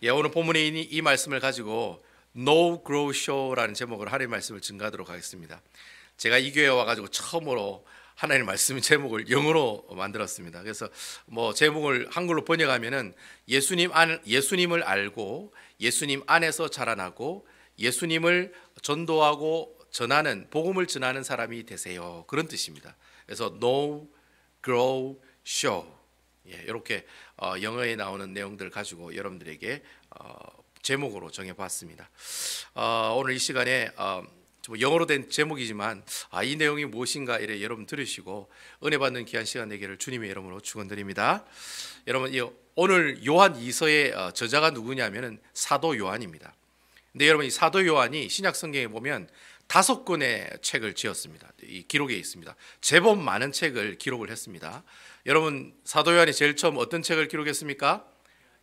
오늘 본문의 이 말씀을 가지고 No Grow Show라는 제목으로 하나님의 말씀을 증거하도록 하겠습니다. 제가 이 교회에 와가지고 처음으로 하나님의 말씀 제목을 영어로 만들었습니다. 그래서 제목을 한글로 번역하면은 예수님을 알고 예수님 안에서 자라나고 예수님을 전도하고 전하는 복음을 전하는 사람이 되세요. 그런 뜻입니다. 그래서 No Grow Show 이렇게 영어에 나오는 내용들을 가지고 여러분들에게 제목으로 정해봤습니다. 오늘 이 시간에 영어로 된 제목이지만 이 내용이 무엇인가 이래 여러분 들으시고 은혜 받는 귀한 시간 되기를 주님의 이름으로 축원드립니다. 여러분 오늘 요한 2서의 저자가 누구냐면은 사도 요한입니다. 근데 여러분 이 사도 요한이 신약 성경에 보면 5권의 책을 지었습니다. 이 기록에 있습니다. 제법 많은 책을 기록을 했습니다. 여러분 사도 요한이 제일 처음 어떤 책을 기록했습니까?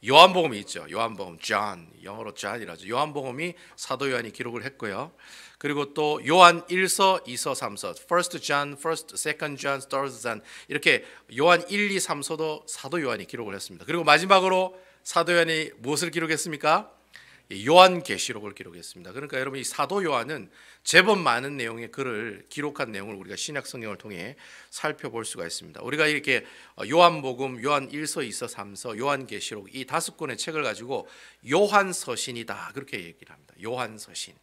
요한복음이 있죠. 요한복음, John, 영어로 John이라죠. 요한복음이 사도 요한이 기록을 했고요. 그리고 또 요한 1서, 2서, 3서, First John, First, Second John, Third John 이렇게 요한 1, 2, 3서도 사도 요한이 기록을 했습니다. 그리고 마지막으로 사도 요한이 무엇을 기록했습니까? 요한계시록을 기록했습니다. 그러니까 여러분 이 사도 요한은 제법 많은 내용의 글을 기록한 내용을 우리가 신약 성경을 통해 살펴볼 수가 있습니다. 우리가 이렇게 요한복음, 요한 1서, 2서, 3서, 요한계시록 이 5권의 책을 가지고 요한서신이다 그렇게 얘기를 합니다. 요한서신.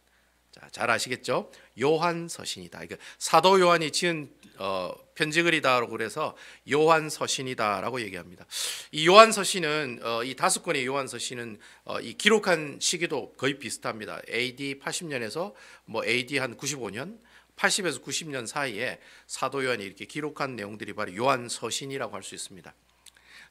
잘 아시겠죠? 요한서신이다. 그러니까 사도 요한이 지은 편지글이다라고 그래서 요한서신이다라고 얘기합니다. 이 요한서신은 이 5권의 요한서신은 이 기록한 시기도 거의 비슷합니다. AD 80년에서 AD 한 95년, 80에서 90년 사이에 사도 요한이 이렇게 기록한 내용들이 바로 요한서신이라고 할 수 있습니다.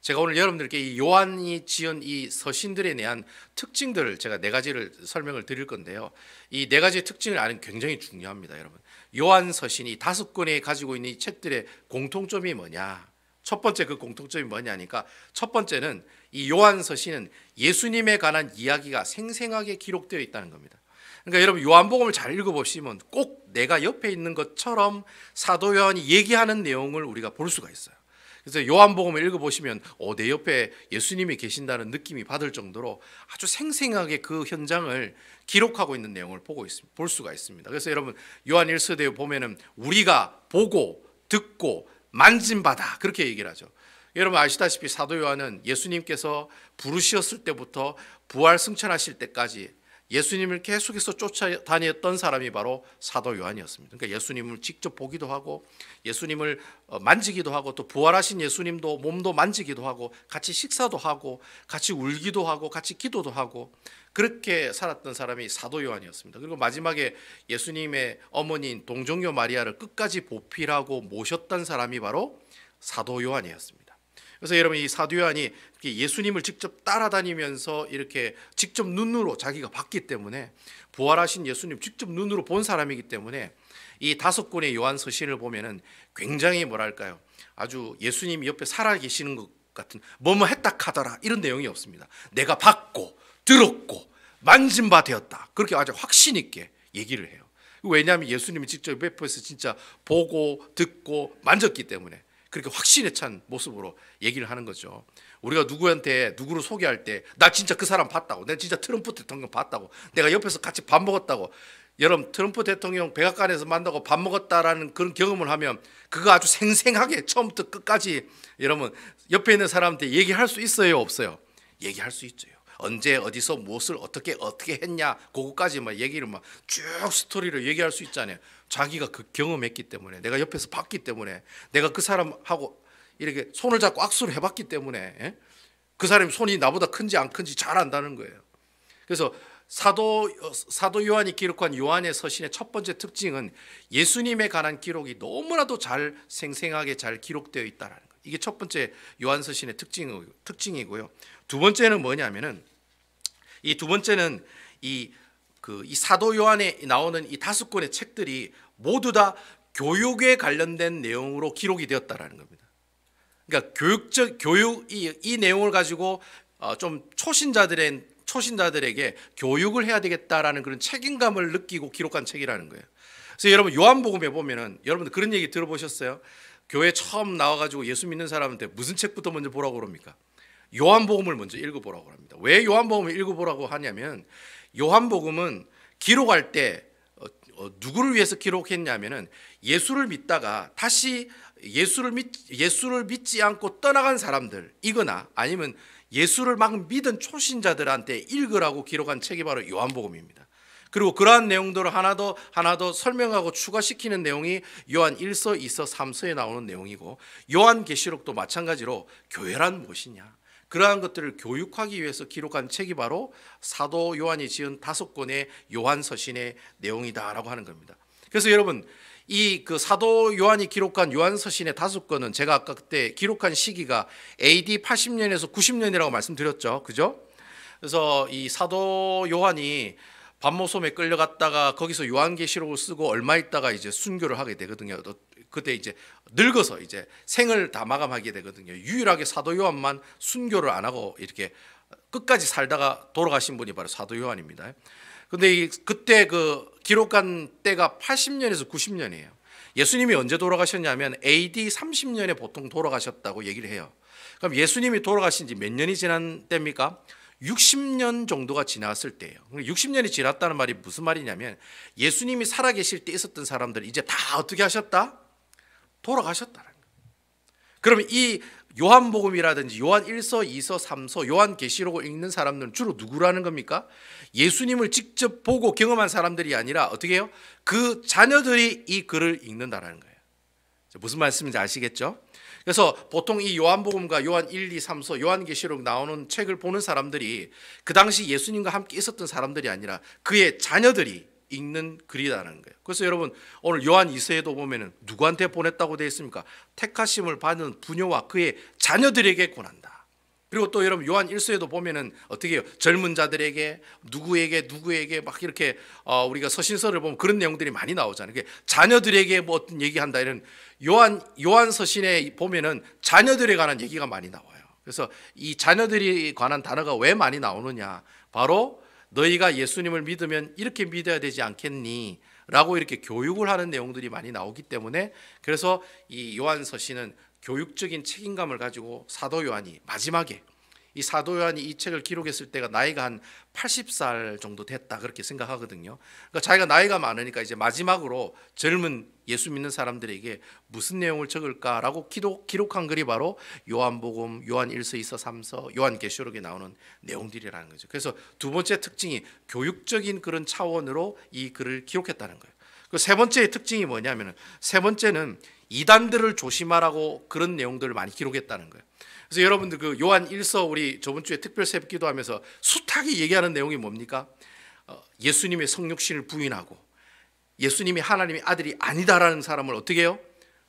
제가 오늘 여러분들께 이 요한이 지은 이 서신들에 대한 특징들을 제가 4가지를 설명을 드릴 건데요. 이 4가지의 특징을 아는 게 굉장히 중요합니다, 여러분. 요한 서신이 5권에 가지고 있는 이 책들의 공통점이 뭐냐? 첫 번째 그 공통점이 뭐냐니까 첫 번째는 이 요한 서신은 예수님에 관한 이야기가 생생하게 기록되어 있다는 겁니다. 그러니까 여러분 요한복음을 잘 읽어보시면 꼭 내가 옆에 있는 것처럼 사도 요한이 얘기하는 내용을 우리가 볼 수가 있어요. 그래서 요한복음을 읽어보시면 내 옆에 예수님이 계신다는 느낌이 받을 정도로 아주 생생하게 그 현장을 기록하고 있는 내용을 볼 수가 있습니다. 그래서 여러분 요한 1서대에 보면은 우리가 보고 듣고 만진 바다 그렇게 얘기를 하죠. 여러분 아시다시피 사도 요한은 예수님께서 부르셨을 때부터 부활 승천하실 때까지 예수님을 계속해서 쫓아다녔던 사람이 바로 사도 요한이었습니다. 그러니까 예수님을 직접 보기도 하고 예수님을 만지기도 하고 또 부활하신 예수님도 몸도 만지기도 하고 같이 식사도 하고 같이 울기도 하고 같이 기도도 하고 그렇게 살았던 사람이 사도 요한이었습니다. 그리고 마지막에 예수님의 어머니인 동정녀 마리아를 끝까지 보필하고 모셨던 사람이 바로 사도 요한이었습니다. 그래서 여러분 이 사도 요한이 예수님을 직접 따라다니면서 이렇게 직접 눈으로 자기가 봤기 때문에 부활하신 예수님 직접 눈으로 본 사람이기 때문에 이 5권의 요한 서신을 보면은 굉장히 뭐랄까요? 아주 예수님이 옆에 살아 계시는 것 같은 뭐뭐 했다 하더라 이런 내용이 없습니다. 내가 봤고 들었고 만진 바 되었다. 그렇게 아주 확신 있게 얘기를 해요. 왜냐하면 예수님이 직접 옆에서 진짜 보고 듣고 만졌기 때문에 그렇게 확신에 찬 모습으로 얘기를 하는 거죠. 우리가 누구를 소개할 때 나 진짜 그 사람 봤다고, 내가 진짜 트럼프 대통령 봤다고, 내가 옆에서 같이 밥 먹었다고. 여러분 트럼프 대통령 백악관에서 만나고 밥 먹었다라는 그런 경험을 하면 그거 아주 생생하게 처음부터 끝까지 여러분 옆에 있는 사람한테 얘기할 수 있어요, 없어요? 얘기할 수 있죠. 언제 어디서 무엇을 어떻게 했냐 그거까지 막 얘기를 막 쭉 스토리를 얘기할 수 있잖아요. 자기가 그 경험했기 때문에 내가 옆에서 봤기 때문에 내가 그 사람하고 이렇게 손을 잡고 악수를 해봤기 때문에 그 사람이 손이 나보다 큰지 안 큰지 잘 안다는 거예요. 그래서 사도 요한이 기록한 요한의 서신의 첫 번째 특징은 예수님에 관한 기록이 너무나도 잘 생생하게 잘 기록되어 있다라는 거예요. 이게 첫 번째 요한 서신의 특징이고요. 두 번째는 뭐냐면은 이 두 번째는 이 사도 요한에 나오는 이 5권의 책들이 모두 다 교육에 관련된 내용으로 기록이 되었다라는 겁니다. 그러니까 이 내용을 가지고 좀 초신자들에게 교육을 해야 되겠다라는 그런 책임감을 느끼고 기록한 책이라는 거예요. 그래서 여러분 요한복음에 보면은 여러분들 그런 얘기 들어보셨어요? 교회 처음 나와가지고 예수 믿는 사람한테 무슨 책부터 먼저 보라고 그럽니까? 요한복음을 먼저 읽어보라고 합니다. 왜 요한복음을 읽어보라고 하냐면 요한복음은 기록할 때 누구를 위해서 기록했냐면은 예수를 믿다가 다시 예수를 믿지 않고 떠나간 사람들이거나 아니면 예수를 막 믿은 초신자들한테 읽으라고 기록한 책이 바로 요한복음입니다. 그리고 그러한 내용들을 하나 더 설명하고 추가시키는 내용이 요한 1서, 2서, 3서에 나오는 내용이고 요한계시록도 마찬가지로 교회란 무엇이냐 그러한 것들을 교육하기 위해서 기록한 책이 바로 사도 요한이 지은 5권의 요한서신의 내용이다라고 하는 겁니다. 그래서 여러분 이 그 사도 요한이 기록한 요한서신의 5권은 제가 아까 그때 기록한 시기가 AD 80년에서 90년이라고 말씀드렸죠. 그죠? 그래서 이 사도 요한이 반모섬에 끌려갔다가 거기서 요한계시록을 쓰고 얼마 있다가 이제 순교를 하게 되거든요. 그때 이제 늙어서 이제 생을 다 마감하게 되거든요. 유일하게 사도 요한만 순교를 안 하고 이렇게 끝까지 살다가 돌아가신 분이 바로 사도 요한입니다. 근데 그때 그 기록한 때가 80년에서 90년이에요. 예수님이 언제 돌아가셨냐면 AD 30년에 보통 돌아가셨다고 얘기를 해요. 그럼 예수님이 돌아가신 지 몇 년이 지난 때입니까? 60년 정도가 지났을 때예요. 60년이 지났다는 말이 무슨 말이냐면 예수님이 살아계실 때 있었던 사람들이 이제 다 어떻게 하셨다? 돌아가셨다는 거예요. 그러면 이 요한복음이라든지 요한 1서, 2서, 3서, 요한계시록을 읽는 사람들은 주로 누구라는 겁니까? 예수님을 직접 보고 경험한 사람들이 아니라 어떻게 해요? 그 자녀들이 이 글을 읽는다라는 거예요. 무슨 말씀인지 아시겠죠? 그래서 보통 이 요한복음과 요한 1, 2, 3서, 요한계시록 나오는 책을 보는 사람들이 그 당시 예수님과 함께 있었던 사람들이 아니라 그의 자녀들이 읽는 글이라는 거예요. 그래서 여러분 오늘 요한 2서에도 보면은 누구한테 보냈다고 되어 있습니까? 택하심을 받은 부녀와 그의 자녀들에게 권한다. 그리고 또 여러분 요한 1서에도 보면은 어떻게 해요? 젊은 자들에게 누구에게 막 이렇게 우리가 서신서를 보면 그런 내용들이 많이 나오잖아요. 자녀들에게 뭐 어떤 얘기한다 이런 요한 서신에 보면은 자녀들에 관한 얘기가 많이 나와요. 그래서 이 자녀들이 관한 단어가 왜 많이 나오느냐? 바로 너희가 예수님을 믿으면 이렇게 믿어야 되지 않겠니? 라고 이렇게 교육을 하는 내용들이 많이 나오기 때문에 그래서 이 요한서신은 교육적인 책임감을 가지고 사도 요한이 마지막에 이 사도 요한이 이 책을 기록했을 때가 나이가 한 80살 정도 됐다 그렇게 생각하거든요. 그러니까 자기가 나이가 많으니까 이제 마지막으로 젊은 예수 믿는 사람들에게 무슨 내용을 적을까라고 기록한 글이 바로 요한복음, 요한 1서, 2서, 3서, 요한계시록에 나오는 내용들이라는 거죠. 그래서 두 번째 특징이 교육적인 그런 차원으로 이 글을 기록했다는 거예요. 그 세 번째의 특징이 뭐냐면은 세 번째는 이단들을 조심하라고 그런 내용들을 많이 기록했다는 거예요. 그래서 여러분들 그 요한 1서 우리 저번 주에 특별 새벽 기도하면서 숱하게 얘기하는 내용이 뭡니까? 예수님의 성육신을 부인하고 예수님이 하나님의 아들이 아니다라는 사람을 어떻게 해요?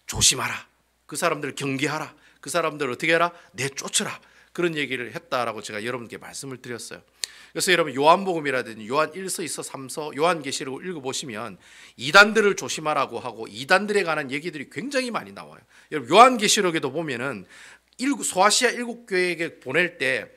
조심하라. 그 사람들을 경계하라. 그 사람들을 어떻게 해라? 내쫓으라. 그런 얘기를 했다라고 제가 여러분께 말씀을 드렸어요. 그래서 여러분 요한복음이라든지 요한 1서, 2서, 3서, 요한계시록을 읽어보시면 이단들을 조심하라고 하고 이단들에 관한 얘기들이 굉장히 많이 나와요. 여러분 요한계시록에도 보면은 소아시아 7교회에게 보낼 때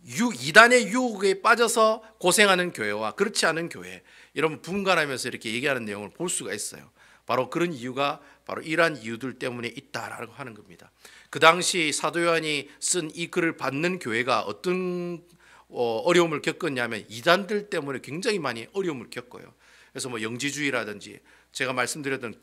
이단의 유혹에 빠져서 고생하는 교회와 그렇지 않은 교회 여러분 분간하면서 이렇게 얘기하는 내용을 볼 수가 있어요. 바로 그런 이유가 바로 이러한 이유들 때문에 있다라고 하는 겁니다. 그 당시 사도 요한이 쓴 이 글을 받는 교회가 어떤 어려움을 겪었냐면 이단들 때문에 굉장히 많이 어려움을 겪어요. 그래서 뭐 영지주의라든지 제가 말씀드렸던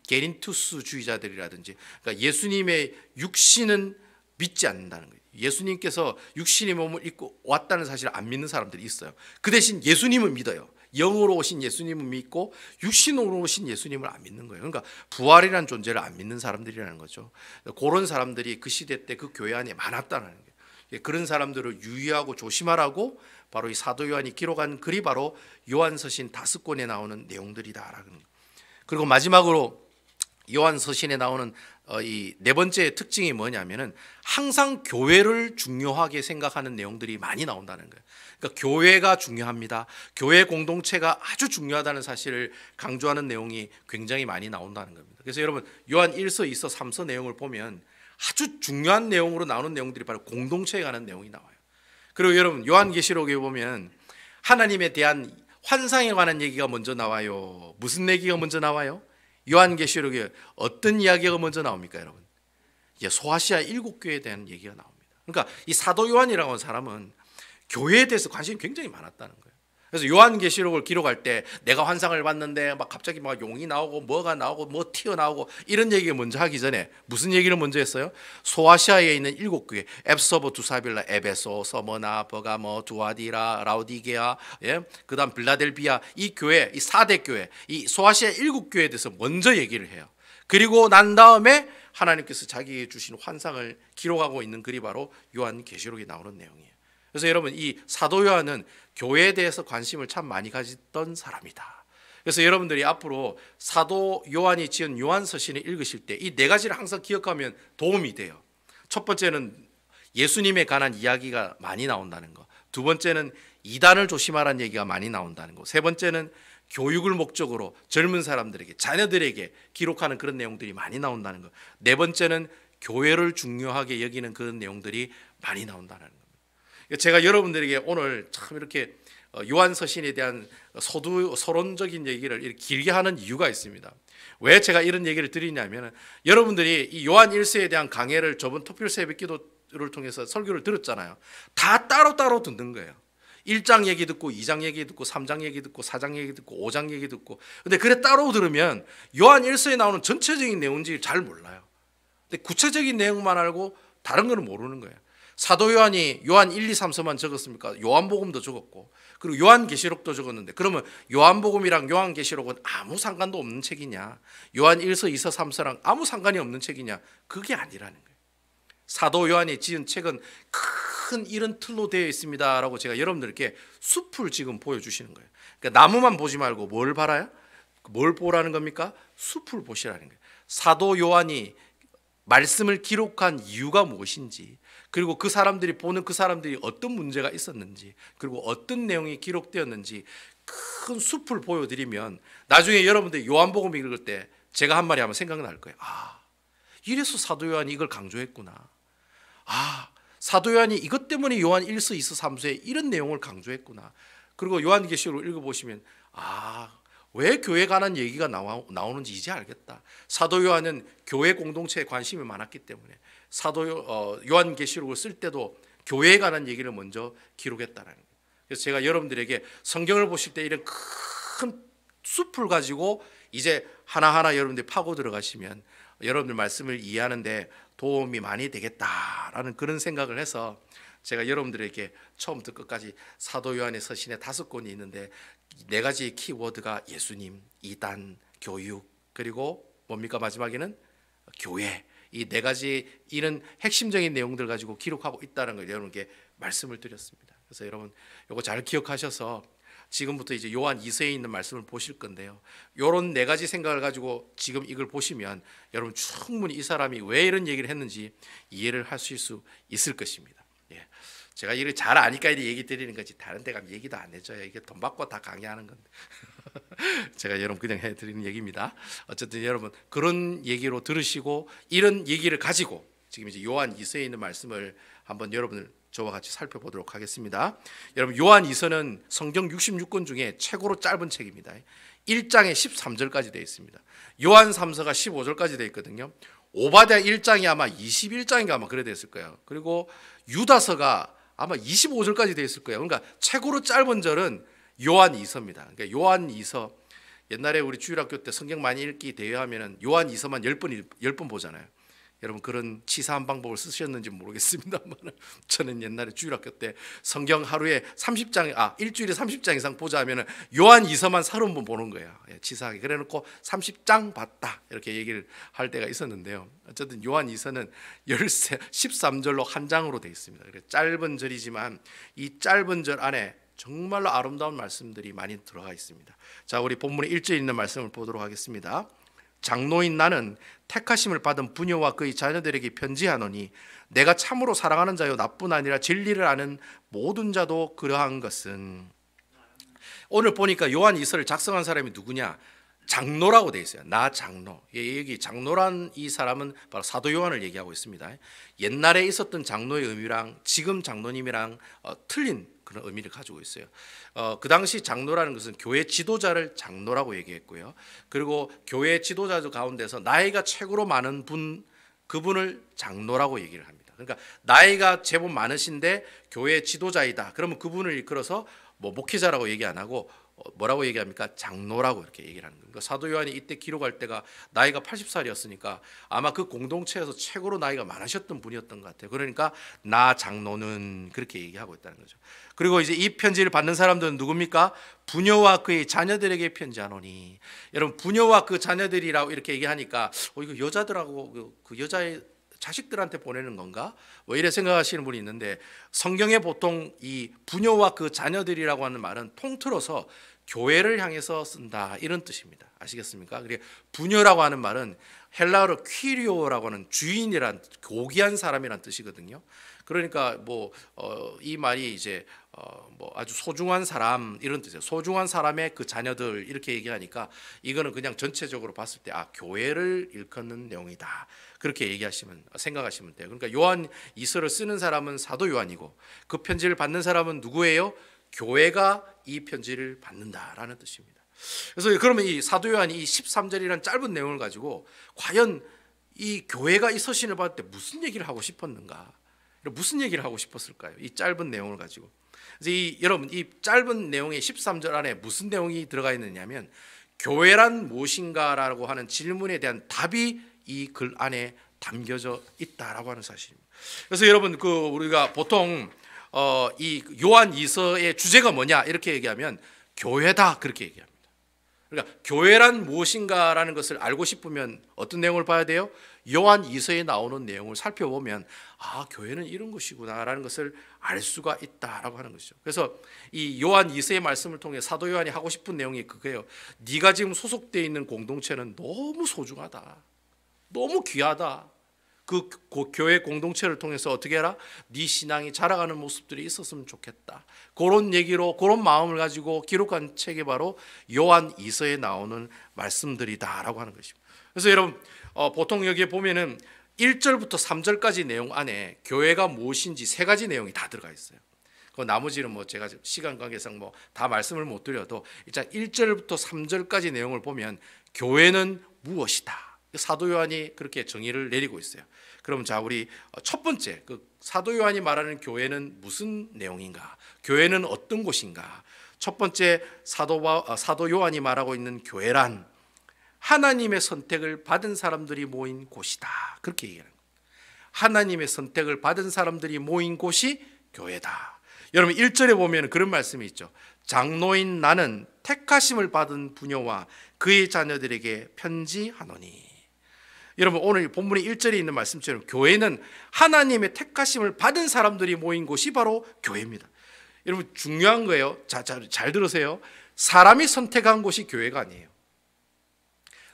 게린투스주의자들이라든지 그러니까 예수님의 육신은 믿지 않는다는 거예요. 예수님께서 육신의 몸을 입고 왔다는 사실을 안 믿는 사람들이 있어요. 그 대신 예수님은 믿어요. 영으로 오신 예수님을 믿고 육신으로 오신 예수님을 안 믿는 거예요. 그러니까 부활이라는 존재를 안 믿는 사람들이라는 거죠. 그런 사람들이 그 시대 때 그 교회 안에 많았다는 거예요. 그런 사람들을 유의하고 조심하라고 바로 이 사도 요한이 기록한 글이 바로 요한서신 5권에 나오는 내용들이다라는 거예요. 그리고 마지막으로 요한서신에 나오는 이 네 번째 특징이 뭐냐면은 항상 교회를 중요하게 생각하는 내용들이 많이 나온다는 거예요. 그러니까 교회가 중요합니다. 교회 공동체가 아주 중요하다는 사실을 강조하는 내용이 굉장히 많이 나온다는 겁니다. 그래서 여러분 요한 1서, 2서, 3서 내용을 보면 아주 중요한 내용으로 나오는 내용들이 바로 공동체에 관한 내용이 나와요. 그리고 여러분 요한계시록에 보면 하나님에 대한 환상에 관한 얘기가 먼저 나와요. 무슨 얘기가 먼저 나와요? 요한계시록에 어떤 이야기가 먼저 나옵니까, 여러분? 소아시아 7교회에 대한 얘기가 나옵니다. 그러니까 이 사도 요한이라고 하는 사람은 교회에 대해서 관심이 굉장히 많았다는 거예요. 그래서 요한계시록을 기록할 때 내가 환상을 봤는데 막 갑자기 막 용이 나오고 뭐가 나오고 뭐 튀어나오고 이런 얘기 먼저 하기 전에 무슨 얘기를 먼저 했어요? 소아시아에 있는 7교회 앱서버, 두사빌라, 에베소, 서머나, 버가모, 두아디라, 라우디게아, 예? 그다음 빌라델비아, 이 교회, 이 4대 교회, 이 소아시아 7교회에 대해서 먼저 얘기를 해요. 그리고 난 다음에 하나님께서 자기에게 주신 환상을 기록하고 있는 글이 바로 요한계시록에 나오는 내용이에요. 그래서 여러분, 이 사도 요한은 교회에 대해서 관심을 참 많이 가졌던 사람이다. 그래서 여러분들이 앞으로 사도 요한이 지은 요한서신을 읽으실 때 이 네 가지를 항상 기억하면 도움이 돼요. 첫 번째는 예수님에 관한 이야기가 많이 나온다는 거. 두 번째는 이단을 조심하라는 얘기가 많이 나온다는 거. 세 번째는 교육을 목적으로 젊은 사람들에게, 자녀들에게 기록하는 그런 내용들이 많이 나온다는 거. 네 번째는 교회를 중요하게 여기는 그런 내용들이 많이 나온다는 겁니다. 제가 여러분들에게 오늘 참 이렇게 요한서신에 대한 서론적인 얘기를 이렇게 길게 하는 이유가 있습니다. 왜 제가 이런 얘기를 드리냐면, 여러분들이 이 요한 1서에 대한 강해를 저번 토요일 새벽 기도를 통해서 설교를 들었잖아요. 다 따로따로 듣는 거예요. 1장 얘기 듣고 2장 얘기 듣고 3장 얘기 듣고 4장 얘기 듣고 5장 얘기 듣고. 근데 그래 따로 들으면 요한 1서에 나오는 전체적인 내용인지 잘 몰라요. 근데 구체적인 내용만 알고 다른 거는 모르는 거예요. 사도 요한이 요한 1, 2, 3서만 적었습니까? 요한복음도 적었고, 그리고 요한계시록도 적었는데, 그러면 요한복음이랑 요한계시록은 아무 상관도 없는 책이냐? 요한 1서, 2서, 3서랑 아무 상관이 없는 책이냐? 그게 아니라는 거예요. 사도 요한이 지은 책은 큰 이런 틀로 되어 있습니다라고 제가 여러분들께 숲을 지금 보여주시는 거예요. 그러니까 나무만 보지 말고 뭘 봐라요? 뭘 보라는 겁니까? 숲을 보시라는 거예요. 사도 요한이 말씀을 기록한 이유가 무엇인지, 그리고 그 사람들이 보는 그 사람들이 어떤 문제가 있었는지, 그리고 어떤 내용이 기록되었는지 큰 숲을 보여드리면 나중에 여러분들이 요한복음 읽을 때 제가 한 말이 아마 생각날 거예요. 아, 이래서 사도 요한이 이걸 강조했구나. 아, 사도 요한이 이것 때문에 요한 1서, 2서, 3서에 이런 내용을 강조했구나. 그리고 요한계시록을 읽어보시면 왜 교회에 관한 얘기가 나오는지 이제 알겠다. 사도 요한은 교회 공동체에 관심이 많았기 때문에 요한계시록을 쓸 때도 교회에 관한 얘기를 먼저 기록했다는 거예요. 그래서 제가 여러분들에게 성경을 보실 때 이런 큰 숲을 가지고 이제 하나하나 여러분들이 파고 들어가시면 여러분들 말씀을 이해하는데 도움이 많이 되겠다라는 그런 생각을 해서 제가 여러분들에게 처음부터 끝까지 사도 요한의 서신에 5권이 있는데 4가지의 키워드가 예수님, 이단, 교육, 그리고 뭡니까? 마지막에는 교회. 이 4가지 이런 핵심적인 내용들 가지고 기록하고 있다는 걸 여러분께 말씀을 드렸습니다. 그래서 여러분 이거 잘 기억하셔서 지금부터 이제 요한 2서에 있는 말씀을 보실 건데요. 이런 4가지 생각을 가지고 지금 이걸 보시면 여러분 충분히 이 사람이 왜 이런 얘기를 했는지 이해를 하실 수 있을 것입니다. 예. 제가 이걸 잘 아니까 이렇게 얘기 드리는 거지 다른 데 가면 얘기도 안 해줘요. 이게 돈 받고 다 강의하는 건데 제가 여러분 그냥 해드리는 얘기입니다. 어쨌든 여러분 그런 얘기로 들으시고 이런 얘기를 가지고 지금 이제 요한 2서에 있는 말씀을 한번 여러분을 저와 같이 살펴보도록 하겠습니다. 여러분 요한 2서는 성경 66권 중에 최고로 짧은 책입니다. 1장에 13절까지 되어 있습니다. 요한 3서가 15절까지 되어 있거든요. 오바댜 1장이 아마 21장인가 아마 그래 됐을 거예요. 그리고 유다서가 아마 25절까지 되어 있을 거예요. 그러니까 최고로 짧은 절은 요한 2서입니다. 그러니까 요한 2서, 옛날에 우리 주일학교 때 성경 많이 읽기 대회하면은 요한 2서만 10번 보잖아요. 여러분 그런 치사한 방법을 쓰셨는지 모르겠습니다만 저는 옛날에 주일학교 때 성경 하루에 30장, 일주일에 30장 이상 보자 하면은 요한 2서만 30번 보는 거예요. 치사하게. 그래 놓고 30장 봤다 이렇게 얘기를 할 때가 있었는데요. 어쨌든 요한 2서는 13절로 한 장으로 되어 있습니다. 짧은 절이지만 이 짧은 절 안에 정말로 아름다운 말씀들이 많이 들어가 있습니다. 자, 우리 본문에 1절에 있는 말씀을 보도록 하겠습니다. 장로인 나는 택하심을 받은 부녀와 그의 자녀들에게 편지하노니 내가 참으로 사랑하는 자요 나뿐 아니라 진리를 아는 모든 자도 그러한 것은. 오늘 보니까 요한 2서를 작성한 사람이 누구냐? 장로라고 되어 있어요. 나 장로. 여기 장로란 이 사람은 바로 사도 요한을 얘기하고 있습니다. 옛날에 있었던 장로의 의미랑 지금 장로님이랑 틀린 그런 의미를 가지고 있어요. 그 당시 장로라는 것은 교회 지도자를 장로라고 얘기했고요. 그리고 교회 지도자 가운데서 나이가 최고로 많은 분, 그분을 장로라고 얘기를 합니다. 그러니까 나이가 제법 많으신데 교회 지도자이다. 그러면 그분을 이끌어서 뭐 목회자라고 얘기 안 하고 뭐라고 얘기합니까? 장로라고 이렇게 얘기를 하는 거예요. 그러니까 사도 요한이 이때 기록할 때가 나이가 80살이었으니까 아마 그 공동체에서 최고로 나이가 많으셨던 분이었던 것 같아요. 그러니까 나 장로는 그렇게 얘기하고 있다는 거죠. 그리고 이제 이 편지를 받는 사람들은 누굽니까? 부녀와 그의 자녀들에게 편지하노니. 여러분, 부녀와 그 자녀들이라고 이렇게 얘기하니까 이거 여자들하고 그 여자의 자식들한테 보내는 건가? 뭐 이래 생각하시는 분이 있는데, 성경에 보통 이 부녀와 그 자녀들이라고 하는 말은 통틀어서 교회를 향해서 쓴다, 이런 뜻입니다. 아시겠습니까? 그리고 부녀라고 하는 말은 헬라어로 퀴리오라고 하는 주인이란, 고귀한 사람이란 뜻이거든요. 그러니까 이 말이 이제 아주 소중한 사람, 이런 뜻이에요. 소중한 사람의 그 자녀들, 이렇게 얘기하니까 이거는 그냥 전체적으로 봤을 때 교회를 일컫는 내용이다, 그렇게 생각하시면 돼요. 그러니까 요한 이서를 쓰는 사람은 사도 요한이고, 그 편지를 받는 사람은 누구예요? 교회가 이 편지를 받는다라는 뜻입니다. 그래서 그러면 이 사도 요한이 이 13절이라는 짧은 내용을 가지고 과연 이 교회가 이 서신을 받을 때 무슨 얘기를 하고 싶었는가? 무슨 얘기를 하고 싶었을까요? 이 짧은 내용을 가지고. 그래서 여러분, 이 짧은 내용의 13절 안에 무슨 내용이 들어가 있느냐면, 교회란 무엇인가라고 하는 질문에 대한 답이 이 글 안에 담겨져 있다라고 하는 사실입니다. 그래서 여러분, 우리가 보통 이 요한 이서의 주제가 뭐냐 이렇게 얘기하면 교회다, 그렇게 얘기합니다. 그러니까 교회란 무엇인가라는 것을 알고 싶으면 어떤 내용을 봐야 돼요? 요한 이서에 나오는 내용을 살펴보면 교회는 이런 것이구나라는 것을 알 수가 있다라고 하는 것이죠. 그래서 이 요한 이서의 말씀을 통해 사도 요한이 하고 싶은 내용이 그거예요. 네가 지금 소속되어 있는 공동체는 너무 소중하다, 너무 귀하다. 그 교회 공동체를 통해서 어떻게 해라? 네 신앙이 자라가는 모습들이 있었으면 좋겠다. 그런 얘기로, 그런 마음을 가지고 기록한 책이 바로 요한 이서에 나오는 말씀들이다라고 하는 것입니다. 그래서 여러분, 보통 여기에 보면은 1절부터 3절까지 내용 안에 교회가 무엇인지 세 가지 내용이 다 들어가 있어요. 그 나머지는 제가 시간 관계상 다 말씀을 못 드려도 일단 1절부터 3절까지 내용을 보면 교회는 무엇이다, 사도 요한이 그렇게 정의를 내리고 있어요. 그럼 자, 우리 첫 번째, 사도 요한이 말하는 교회는 무슨 내용인가? 교회는 어떤 곳인가? 첫 번째, 사도 요한이 말하고 있는 교회란 하나님의 선택을 받은 사람들이 모인 곳이다, 그렇게 얘기하는 거예요. 하나님의 선택을 받은 사람들이 모인 곳이 교회다. 여러분, 1절에 보면 그런 말씀이 있죠. 장로인 나는 택하심을 받은 부녀와 그의 자녀들에게 편지하노니. 여러분, 오늘 본문의 1절에 있는 말씀처럼 교회는 하나님의 택하심을 받은 사람들이 모인 곳이 바로 교회입니다. 여러분, 중요한 거예요. 잘 들으세요. 사람이 선택한 곳이 교회가 아니에요.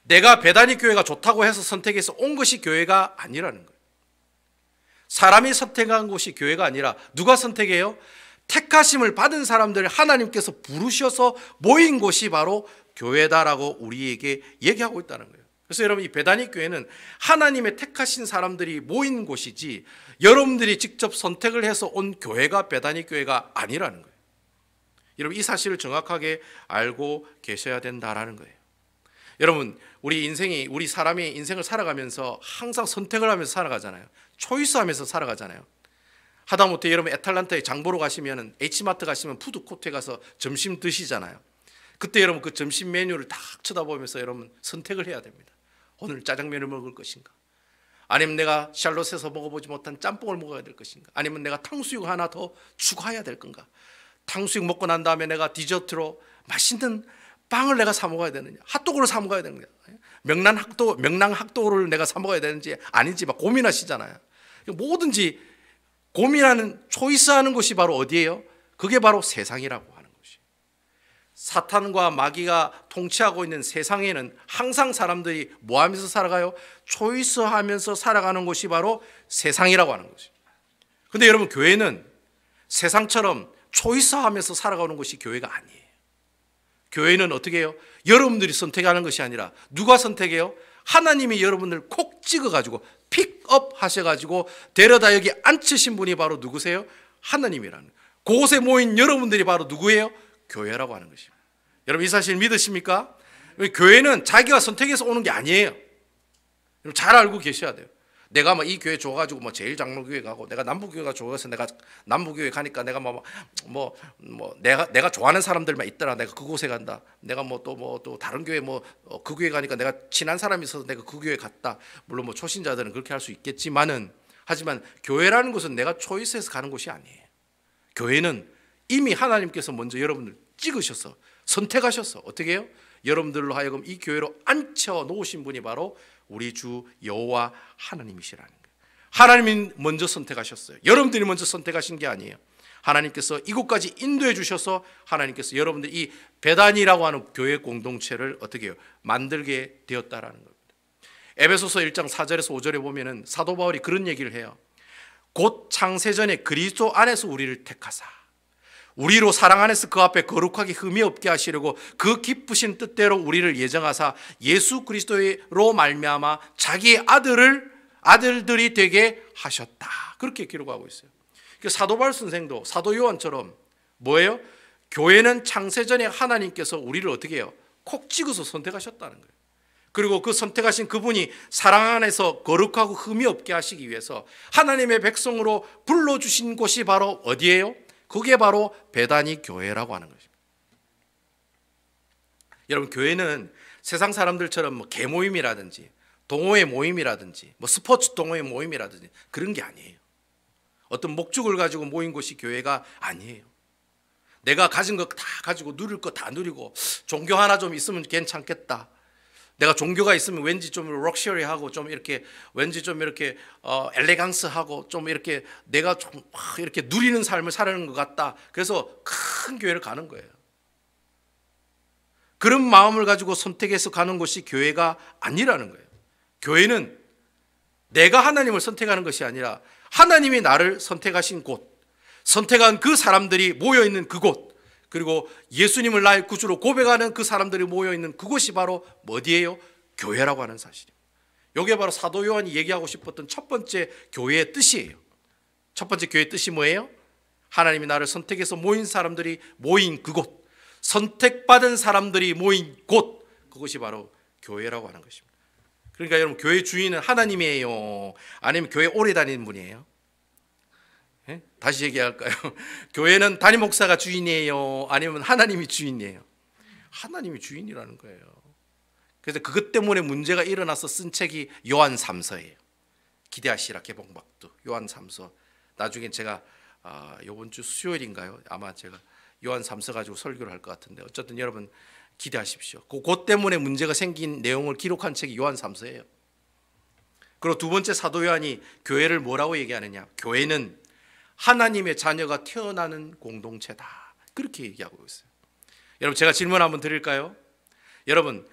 내가 베다니 교회가 좋다고 해서 선택해서 온 것이 교회가 아니라는 거예요. 사람이 선택한 곳이 교회가 아니라 누가 선택해요? 택하심을 받은 사람들을 하나님께서 부르셔서 모인 곳이 바로 교회다라고 우리에게 얘기하고 있다는 거예요. 그래서 여러분, 이 베다니 교회는 하나님의 택하신 사람들이 모인 곳이지 여러분들이 직접 선택을 해서 온 교회가 베다니 교회가 아니라는 거예요. 여러분, 이 사실을 정확하게 알고 계셔야 된다라는 거예요. 여러분, 우리 사람이 인생을 살아가면서 항상 선택을 하면서 살아가잖아요. 초이스하면서 살아가잖아요. 하다못해 여러분, 애틀란타에 장보러 가시면, H마트 가시면 푸드코트에 가서 점심 드시잖아요. 그때 여러분, 그 점심 메뉴를 딱 쳐다보면서 여러분 선택을 해야 됩니다. 오늘 짜장면을 먹을 것인가? 아니면 내가 샬롯에서 먹어보지 못한 짬뽕을 먹어야 될 것인가? 아니면 내가 탕수육 하나 더 추가해야 될 건가? 탕수육 먹고 난 다음에 내가 디저트로 맛있는 빵을 내가 사 먹어야 되느냐? 핫도그를 사 먹어야 되느냐? 명랑 핫도그를 내가 사 먹어야 되는지 아닌지 막 고민하시잖아요. 뭐든지 고민하는, 초이스하는 것이 바로 어디예요? 그게 바로 세상이라고 하는 것이. 사탄과 마귀가 통치하고 있는 세상에는 항상 사람들이 뭐 하면서 살아가요? 초이스하면서 살아가는 것이 바로 세상이라고 하는 것이. 근데 여러분, 교회는 세상처럼 초이스하면서 살아가는 것이 교회가 아니에요. 교회는 어떻게 해요? 여러분들이 선택하는 것이 아니라 누가 선택해요? 하나님이 여러분들 콕 찍어가지고 픽업 하셔가지고 데려다 여기 앉히신 분이 바로 누구세요? 하나님이라는 거예요. 그곳에 모인 여러분들이 바로 누구예요? 교회라고 하는 것입니다. 여러분, 이 사실 믿으십니까? 교회는 자기가 선택해서 오는 게 아니에요. 여러분, 잘 알고 계셔야 돼요. 내가 뭐 이 교회 좋아가지고 뭐 제일장로교회 가고, 내가 남부교회가 좋아서 내가 남부교회 가니까 내가 내가 좋아하는 사람들만 있더라, 내가 그곳에 간다. 내가 또 다른 교회 그 교회 가니까 내가 친한 사람이 있어서 내가 그 교회 갔다. 물론 뭐 초신자들은 그렇게 할 수 있겠지만은, 하지만 교회라는 것은 내가 초이스해서 가는 곳이 아니에요. 교회는 이미 하나님께서 먼저 여러분들 찍으셔서 선택하셔서 어떻게 해요? 여러분들로 하여금 이 교회로 앉혀 놓으신 분이 바로 우리 주 여호와 하나님이시라는 거예요. 하나님이 먼저 선택하셨어요. 여러분들이 먼저 선택하신 게 아니에요. 하나님께서 이곳까지 인도해 주셔서 하나님께서 여러분들 이 베단이라고 하는 교회 공동체를 어떻게 해요? 만들게 되었다라는 겁니다. 에베소서 1장 4절에서 5절에 보면은 사도 바울이 그런 얘기를 해요. 곧 창세전에 그리스도 안에서 우리를 택하사 우리로 사랑 안에서 그 앞에 거룩하게 흠이 없게 하시려고 그 기쁘신 뜻대로 우리를 예정하사 예수 그리스도로 말미암아 자기의 아들들이 되게 하셨다. 그렇게 기록하고 있어요. 사도 바울 선생도 사도 요한처럼 뭐예요? 교회는 창세전에 하나님께서 우리를 어떻게 해요? 콕 찍어서 선택하셨다는 거예요. 그리고 그 선택하신 그분이 사랑 안에서 거룩하고 흠이 없게 하시기 위해서 하나님의 백성으로 불러주신 곳이 바로 어디예요? 그게 바로 베다니 교회라고 하는 것입니다. 여러분, 교회는 세상 사람들처럼 뭐 개모임이라든지 동호회 모임이라든지 뭐 스포츠 동호회 모임이라든지 그런 게 아니에요. 어떤 목적을 가지고 모인 곳이 교회가 아니에요. 내가 가진 거 다 가지고 누릴 거 다 누리고 종교 하나 좀 있으면 괜찮겠다. 내가 종교가 있으면 왠지 좀 럭셔리하고 좀 이렇게 왠지 좀 이렇게 엘레강스하고 좀 이렇게 내가 좀 이렇게 누리는 삶을 살아가는 것 같다. 그래서 큰 교회를 가는 거예요. 그런 마음을 가지고 선택해서 가는 것이 교회가 아니라는 거예요. 교회는 내가 하나님을 선택하는 것이 아니라 하나님이 나를 선택하신 곳, 선택한 그 사람들이 모여있는 그곳, 그리고 예수님을 나의 구주로 고백하는 그 사람들이 모여있는 그곳이 바로 어디예요? 교회라고 하는 사실입니다. 이게 바로 사도 요한이 얘기하고 싶었던 첫 번째 교회의 뜻이에요. 첫 번째 교회의 뜻이 뭐예요? 하나님이 나를 선택해서 모인 사람들이 모인 그곳, 선택받은 사람들이 모인 곳, 그것이 바로 교회라고 하는 것입니다. 그러니까 여러분, 교회 주인은 하나님이에요? 아니면 교회 오래 다니는 분이에요? 다시 얘기할까요? 교회는 담임 목사가 주인이에요? 아니면 하나님이 주인이에요? 하나님이 주인이라는 거예요. 그래서 그것 때문에 문제가 일어나서 쓴 책이 요한 3서예요. 기대하시라 개봉박두 요한 3서. 나중에 제가 이번 주 수요일인가요? 아마 제가 요한 3서 가지고 설교를 할 것 같은데, 어쨌든 여러분 기대하십시오. 그것 때문에 문제가 생긴 내용을 기록한 책이 요한 3서예요. 그리고 두 번째 사도 요한이 교회를 뭐라고 얘기하느냐? 교회는 하나님의 자녀가 태어나는 공동체다. 그렇게 얘기하고 있어요. 여러분, 제가 질문 한번 드릴까요? 여러분,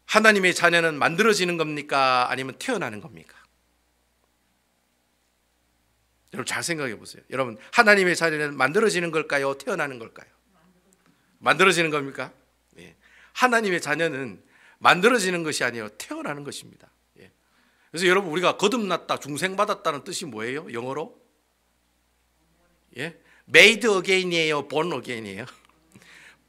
하나님의 자녀는 만들어지는 겁니까? 아니면 태어나는 겁니까? 여러분, 잘 생각해 보세요. 여러분, 하나님의 자녀는 만들어지는 걸까요? 태어나는 걸까요? 만들어지는 겁니까? 예. 하나님의 자녀는 만들어지는 것이 아니라 태어나는 것입니다. 예. 그래서 여러분, 우리가 거듭났다, 중생받았다는 뜻이 뭐예요? 영어로? 예? made again이에요? born again이에요?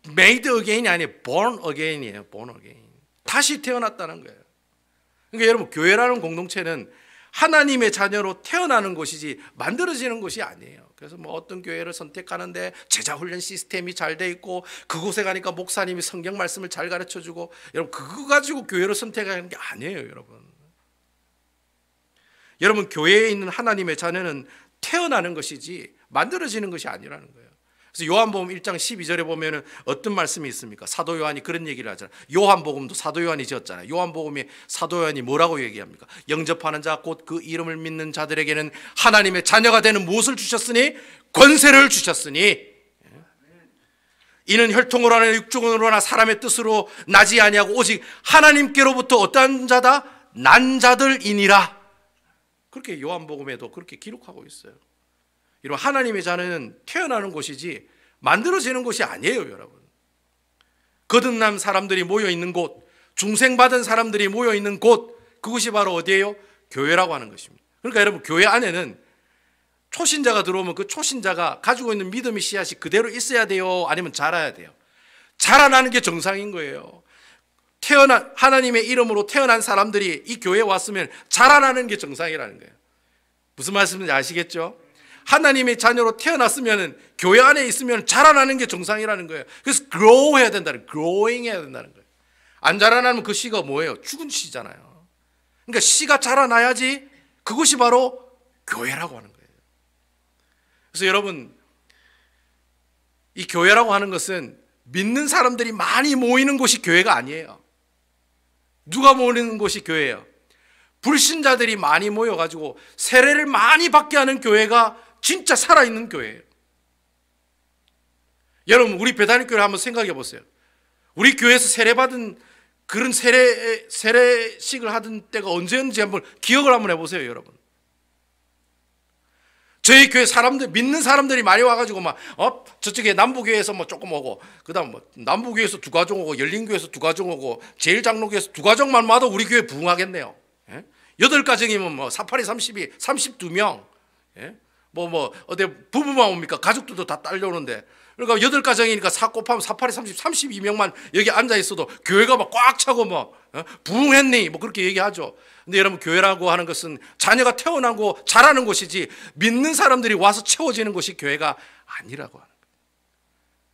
made again이 아니에요. born again이에요. born again. 다시 태어났다는 거예요. 그러니까 여러분, 교회라는 공동체는 하나님의 자녀로 태어나는 것이지 만들어지는 것이 아니에요. 그래서 뭐 어떤 교회를 선택하는데 제자 훈련 시스템이 잘 돼 있고 그곳에 가니까 목사님이 성경 말씀을 잘 가르쳐 주고, 여러분 그거 가지고 교회를 선택하는 게 아니에요, 여러분. 여러분, 교회에 있는 하나님의 자녀는 태어나는 것이지 만들어지는 것이 아니라는 거예요. 그래서 요한복음 1장 12절에 보면은 어떤 말씀이 있습니까? 사도 요한이 그런 얘기를 하잖아요. 요한복음도 사도 요한이 지었잖아요. 요한복음에 사도 요한이 뭐라고 얘기합니까? 영접하는 자 곧 그 이름을 믿는 자들에게는 하나님의 자녀가 되는 무엇을 주셨으니? 권세를 주셨으니 이는 혈통으로 하나 육종으로 하나 사람의 뜻으로 나지 아니하고 오직 하나님께로부터 어떠한 자다? 난 자들이니라. 그렇게 요한복음에도 그렇게 기록하고 있어요. 이런 하나님의 자녀는 태어나는 곳이지 만들어지는 곳이 아니에요, 여러분. 거듭난 사람들이 모여있는 곳, 중생받은 사람들이 모여있는 곳, 그것이 바로 어디예요? 교회라고 하는 것입니다. 그러니까 여러분, 교회 안에는 초신자가 들어오면 그 초신자가 가지고 있는 믿음의 씨앗이 그대로 있어야 돼요? 아니면 자라야 돼요? 자라나는 게 정상인 거예요. 하나님의 이름으로 태어난 사람들이 이 교회에 왔으면 자라나는 게 정상이라는 거예요. 무슨 말씀인지 아시겠죠? 하나님의 자녀로 태어났으면 교회 안에 있으면 자라나는 게 정상이라는 거예요. 그래서 grow 해야 된다는, growing 해야 된다는 거예요. 안 자라나면 그 씨가 뭐예요? 죽은 씨잖아요. 그러니까 씨가 자라나야지 그것이 바로 교회라고 하는 거예요. 그래서 여러분, 이 교회라고 하는 것은 믿는 사람들이 많이 모이는 곳이 교회가 아니에요. 누가 모이는 곳이 교회예요? 불신자들이 많이 모여가지고 세례를 많이 받게 하는 교회가 진짜 살아있는 교회예요. 여러분, 우리 배단위교회를 한번 생각해 보세요. 우리 교회에서 세례받은 그런 세례식을 하던 때가 언제였는지 한번 기억을 한번 해보세요, 여러분. 저희 교회 사람들, 믿는 사람들이 많이 와가지고 저쪽에 남부교회에서 조금 오고, 그 다음 남부교회에서 두 가정 오고, 열린교회에서 두 가정 오고, 제일장로교회에서 두 가정만 와도 우리 교회 부흥하겠네요. 8가정이면 48이 32, 32명. 어디 부부만 옵니까? 가족들도 다 딸려오는데. 그러니까 8가정이니까 4 곱하면 48이 30, 32명만 여기 앉아 있어도 교회가 꽉 차고 부흥했니? 그렇게 얘기하죠. 근데 여러분, 교회라고 하는 것은 자녀가 태어나고 자라는 곳이지 믿는 사람들이 와서 채워지는 곳이 교회가 아니라고 하는 거예요.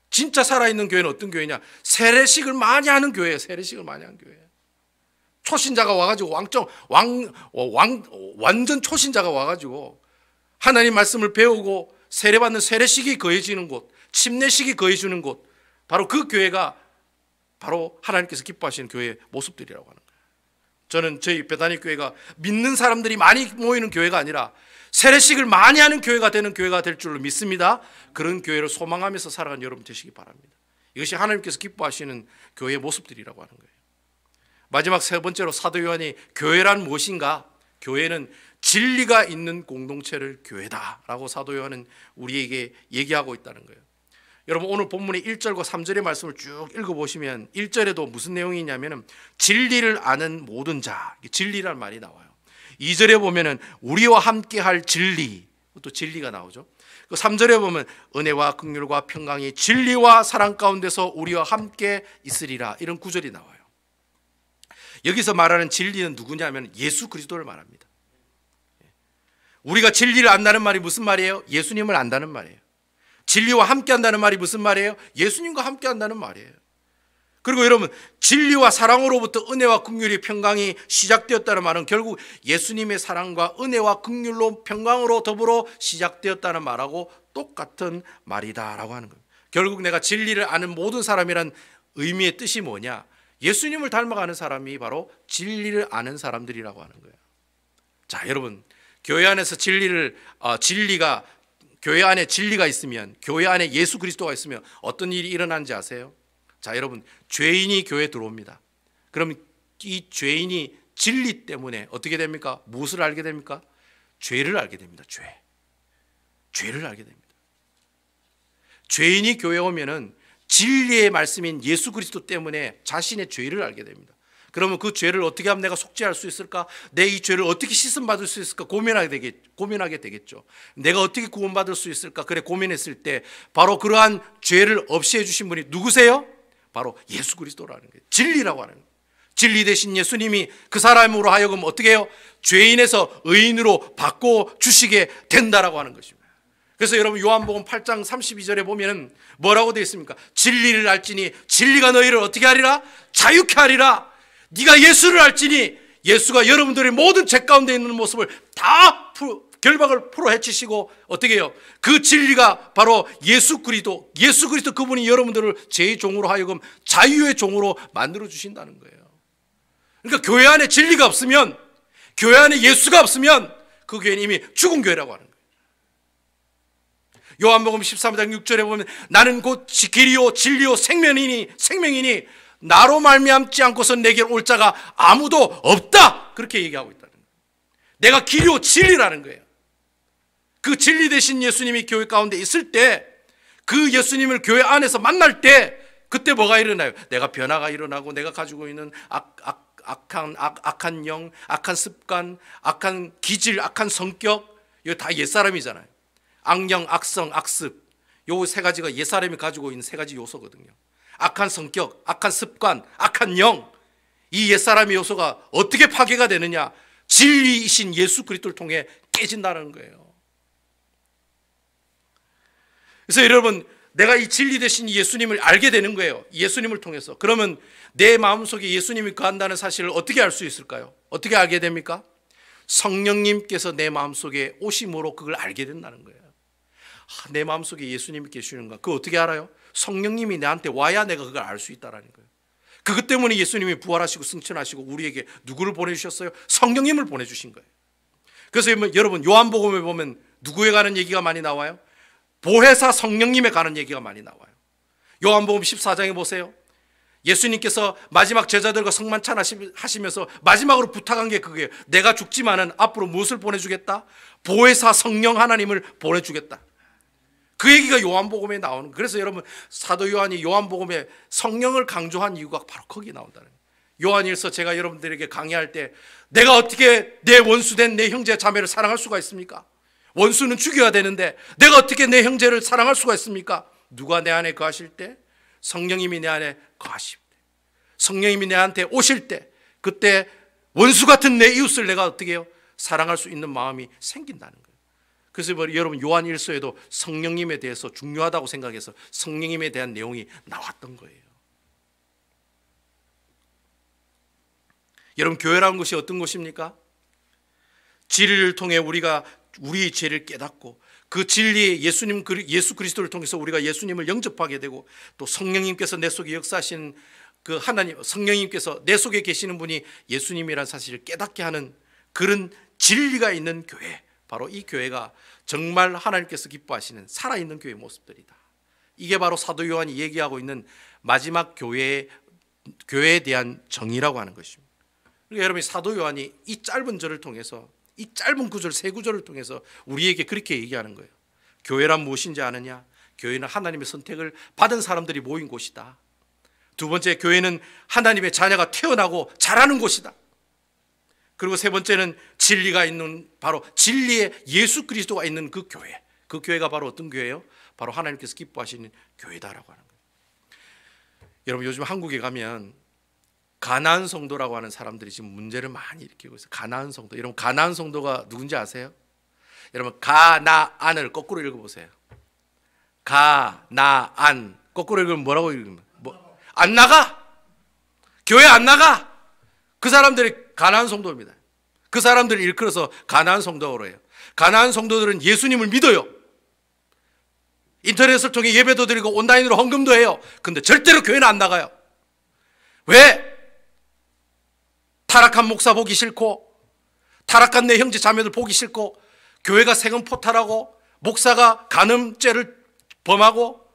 진짜 살아있는 교회는 어떤 교회냐? 세례식을 많이 하는 교회예요. 세례식을 많이 하는 교회. 초신자가 와가지고 완전 초신자가 와가지고 하나님 말씀을 배우고 세례받는 세례식이 거해지는 곳, 침례식이 거해지는 곳, 바로 그 교회가 바로 하나님께서 기뻐하시는 교회의 모습들이라고 하는 거예요. 저는 저희 베다니 교회가 믿는 사람들이 많이 모이는 교회가 아니라 세례식을 많이 하는 교회가 되는 교회가 될 줄로 믿습니다. 그런 교회를 소망하면서 살아가는 여러분 되시기 바랍니다. 이것이 하나님께서 기뻐하시는 교회의 모습들이라고 하는 거예요. 마지막 세 번째로 사도 요한이 교회란 무엇인가? 교회는 진리가 있는 공동체를 교회다라고 사도 요한은 우리에게 얘기하고 있다는 거예요. 여러분, 오늘 본문의 1절과 3절의 말씀을 쭉 읽어보시면 1절에도 무슨 내용이 있냐면 진리를 아는 모든 자, 진리란 말이 나와요. 2절에 보면은 우리와 함께할 진리, 또 진리가 나오죠. 3절에 보면 은혜와 긍휼과 평강이 진리와 사랑 가운데서 우리와 함께 있으리라, 이런 구절이 나와요. 여기서 말하는 진리는 누구냐면 예수 그리스도를 말합니다. 우리가 진리를 안다는 말이 무슨 말이에요? 예수님을 안다는 말이에요. 진리와 함께 한다는 말이 무슨 말이에요? 예수님과 함께 한다는 말이에요. 그리고 여러분, 진리와 사랑으로부터 은혜와 긍휼이 평강이 시작되었다는 말은 결국 예수님의 사랑과 은혜와 긍휼로 평강으로 더불어 시작되었다는 말하고 똑같은 말이다라고 하는 겁니다. 결국 내가 진리를 아는 모든 사람이란 의미의 뜻이 뭐냐? 예수님을 닮아가는 사람이 바로 진리를 아는 사람들이라고 하는 거예요. 자, 여러분, 교회 안에서 교회 안에 진리가 있으면, 교회 안에 예수 그리스도가 있으면 어떤 일이 일어나는지 아세요? 자, 여러분, 죄인이 교회에 들어옵니다. 그럼 이 죄인이 진리 때문에 어떻게 됩니까? 무엇을 알게 됩니까? 죄를 알게 됩니다. 죄를 알게 됩니다. 죄인이 교회에 오면은 진리의 말씀인 예수 그리스도 때문에 자신의 죄를 알게 됩니다. 그러면 그 죄를 어떻게 하면 내가 속죄할 수 있을까? 내 이 죄를 어떻게 씻음받을 수 있을까? 고민하게 되겠죠. 내가 어떻게 구원받을 수 있을까? 그래, 고민했을 때 바로 그러한 죄를 없이 해주신 분이 누구세요? 바로 예수 그리스도라는 거예요. 진리라고 하는 거예요. 진리 대신 예수님이 그 사람으로 하여금 어떻게 해요? 죄인에서 의인으로 바꿔주시게 된다라고 하는 것입니다. 그래서 여러분, 요한복음 8장 32절에 보면 뭐라고 되어 있습니까? 진리를 알지니 진리가 너희를 어떻게 하리라? 자유케 하리라. 네가 예수를 알지니 예수가 여러분들의 모든 죄 가운데 있는 모습을 다 결박을 풀어 헤치시고 어떻게 해요? 그 진리가 바로 예수 그리스도 그분이 여러분들을 제 종으로 하여금 자유의 종으로 만들어 주신다는 거예요. 그러니까 교회 안에 진리가 없으면, 교회 안에 예수가 없으면 그 교회는 이미 죽은 교회라고 하는 거예요. 요한복음 13장 6절에 보면 나는 곧 길이요 진리요 생명이니 나로 말미암지 않고서 내게 올 자가 아무도 없다, 그렇게 얘기하고 있다는 거예요. 내가 길이요 진리라는 거예요. 그 진리 대신 예수님이 교회 가운데 있을 때, 그 예수님을 교회 안에서 만날 때, 그때 뭐가 일어나요? 내가 변화가 일어나고 내가 가지고 있는 악한 영, 악한 습관, 악한 기질, 악한 성격, 이거 다 옛사람이잖아요. 악령, 악성, 악습, 요 세 가지가 옛사람이 가지고 있는 세 가지 요소거든요. 악한 성격, 악한 습관, 악한 영, 이 옛사람의 요소가 어떻게 파괴가 되느냐? 진리이신 예수 그리스도를 통해 깨진다는 거예요. 그래서 여러분, 내가 이 진리 되신 예수님을 알게 되는 거예요. 예수님을 통해서. 그러면 내 마음속에 예수님이 거한다는 사실을 어떻게 알 수 있을까요? 어떻게 알게 됩니까? 성령님께서 내 마음속에 오심으로 그걸 알게 된다는 거예요. 내 마음속에 예수님이 계시는가? 그거 어떻게 알아요? 성령님이 나한테 와야 내가 그걸 알 수 있다는 거예요. 그것 때문에 예수님이 부활하시고 승천하시고 우리에게 누구를 보내주셨어요? 성령님을 보내주신 거예요. 그래서 여러분, 요한복음에 보면 누구에 관한 얘기가 많이 나와요? 보혜사 성령님에 관한 얘기가 많이 나와요. 요한복음 14장에 보세요. 예수님께서 마지막 제자들과 성만찬 하시면서 마지막으로 부탁한 게 그거예요. 내가 죽지만은 앞으로 무엇을 보내주겠다? 보혜사 성령 하나님을 보내주겠다. 그 얘기가 요한복음에 나오는 거예요. 그래서 여러분, 사도 요한이 요한복음에 성령을 강조한 이유가 바로 거기에 나온다는 거예요. 요한일서 제가 여러분들에게 강의할 때 내가 어떻게 내 원수된 내 형제 자매를 사랑할 수가 있습니까? 원수는 죽여야 되는데 내가 어떻게 내 형제를 사랑할 수가 있습니까? 누가 내 안에 거하실 때? 성령님이 내 안에 거하실 때, 성령님이 내한테 오실 때, 그때 원수 같은 내 이웃을 내가 어떻게 해요? 사랑할 수 있는 마음이 생긴다는 거예요. 그래서 여러분, 요한일서에도 성령님에 대해서 중요하다고 생각해서 성령님에 대한 내용이 나왔던 거예요. 여러분, 교회라는 것이 어떤 것입니까? 진리를 통해 우리가 우리의 죄를 깨닫고 그 진리의 예수 그리스도를 통해서 우리가 예수님을 영접하게 되고 또 성령님께서 내 속에 역사하시는 그 하나님, 성령님께서 내 속에 계시는 분이 예수님이라는 사실을 깨닫게 하는 그런 진리가 있는 교회, 바로 이 교회가 정말 하나님께서 기뻐하시는 살아있는 교회의 모습들이다. 이게 바로 사도 요한이 얘기하고 있는 마지막 교회에 대한 정의라고 하는 것입니다. 그러니까 여러분, 사도 요한이 이 짧은 절을 통해서, 이 짧은 구절, 세 구절을 통해서 우리에게 그렇게 얘기하는 거예요. 교회란 무엇인지 아느냐? 교회는 하나님의 선택을 받은 사람들이 모인 곳이다. 두 번째, 교회는 하나님의 자녀가 태어나고 자라는 곳이다. 그리고 세 번째는 진리가 있는, 바로 진리의 예수 그리스도가 있는 그 교회. 그 교회가 바로 어떤 교회예요? 바로 하나님께서 기뻐하시는 교회다라고 하는 거예요. 여러분, 요즘 한국에 가면 가나안 성도라고 하는 사람들이 지금 문제를 많이 일으키고 있어요. 가나안 성도. 여러분, 가나안 성도가 누군지 아세요? 여러분, 가나안을 거꾸로 읽어보세요. 가나안 거꾸로 읽으면 뭐라고 읽으면? 안 나가? 교회 안 나가? 그 사람들이 가나안 성도입니다. 그 사람들을 일컬어서 가나안 성도라고 해요. 가나안 성도들은 예수님을 믿어요. 인터넷을 통해 예배도 드리고 온라인으로 헌금도 해요. 근데 절대로 교회는 안 나가요. 왜? 타락한 목사 보기 싫고, 타락한 내 형제 자매들 보기 싫고, 교회가 세금 포탈하고, 목사가 간음죄를 범하고,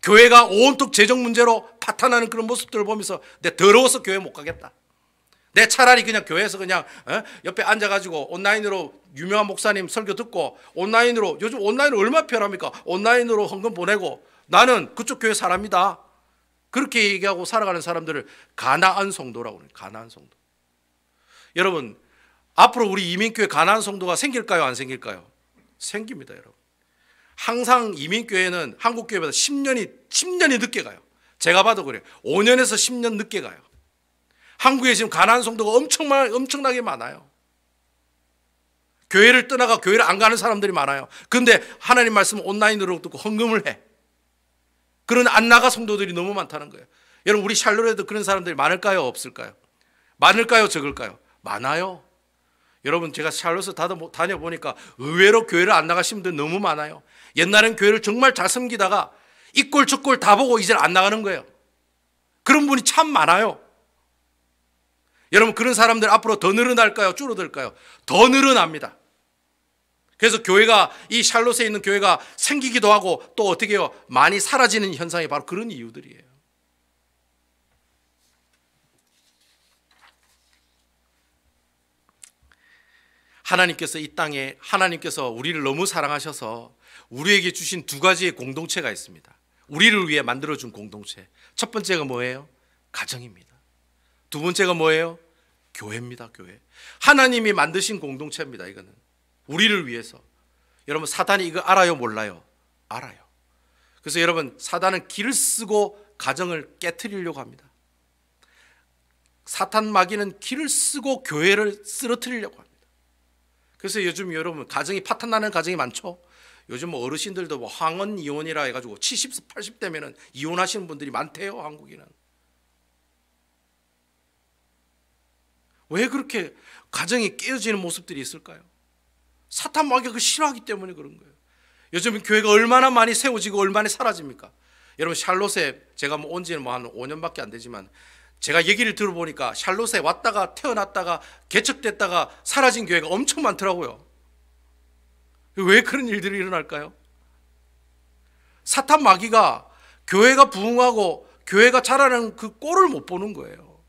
교회가 온통 재정 문제로 파탄하는 그런 모습들을 보면서 내 더러워서 교회 못 가겠다. 내 차라리 그냥 교회에서 그냥 옆에 앉아가지고 온라인으로 유명한 목사님 설교 듣고, 온라인으로, 요즘 온라인으로 얼마나 편합니까? 온라인으로 헌금 보내고, 나는 그쪽 교회 사람이다. 그렇게 얘기하고 살아가는 사람들을 가나안 성도라고 해요. 가나안 성도. 여러분, 앞으로 우리 이민교회 가나안 성도가 생길까요? 안 생길까요? 생깁니다, 여러분. 항상 이민교회는 한국교회보다 10년이 늦게 가요. 제가 봐도 그래요. 5년에서 10년 늦게 가요. 한국에 지금 가나안 성도가 엄청나게 많아요. 교회를 떠나가 교회를 안 가는 사람들이 많아요. 그런데 하나님 말씀을 온라인으로 듣고 헌금을 해. 그런 안 나가 성도들이 너무 많다는 거예요. 여러분, 우리 샬롯에도 그런 사람들이 많을까요? 없을까요? 많을까요? 적을까요? 많아요. 여러분, 제가 샬롯을 다녀보니까 의외로 교회를 안 나가신 분들 너무 많아요. 옛날엔 교회를 정말 잘 섬기다가 이 꼴 저 꼴 다 보고 이제 안 나가는 거예요. 그런 분이 참 많아요. 여러분, 그런 사람들 앞으로 더 늘어날까요? 줄어들까요? 더 늘어납니다. 그래서 교회가, 이 샬롯에 있는 교회가 생기기도 하고 또 어떻게 해요? 많이 사라지는 현상이 바로 그런 이유들이에요. 하나님께서 이 땅에, 하나님께서 우리를 너무 사랑하셔서 우리에게 주신 두 가지의 공동체가 있습니다. 우리를 위해 만들어준 공동체. 첫 번째가 뭐예요? 가정입니다. 두 번째가 뭐예요? 교회입니다. 교회. 하나님이 만드신 공동체입니다. 이거는 우리를 위해서. 여러분, 사단이 이거 알아요? 몰라요? 알아요. 그래서 여러분, 사단은 길을 쓰고 가정을 깨트리려고 합니다. 사탄 마귀는 기를 쓰고 교회를 쓰러뜨리려고 합니다. 그래서 요즘 여러분 가정이 파탄나는 가정이 많죠. 요즘 뭐 어르신들도 뭐 황혼 이혼이라 해가지고 70, 80대면은 이혼하시는 분들이 많대요. 한국에는. 왜 그렇게 가정이 깨어지는 모습들이 있을까요? 사탄 마귀가 그 싫어하기 때문에 그런 거예요. 요즘 교회가 얼마나 많이 세워지고 얼마나 사라집니까? 여러분 샬롯에 제가 뭐 온 지는 뭐 한 5년밖에 안 되지만 제가 얘기를 들어보니까 샬롯에 왔다가 태어났다가 개척됐다가 사라진 교회가 엄청 많더라고요. 왜 그런 일들이 일어날까요? 사탄 마귀가 교회가 부흥하고 교회가 자라는 그 꼴을 못 보는 거예요.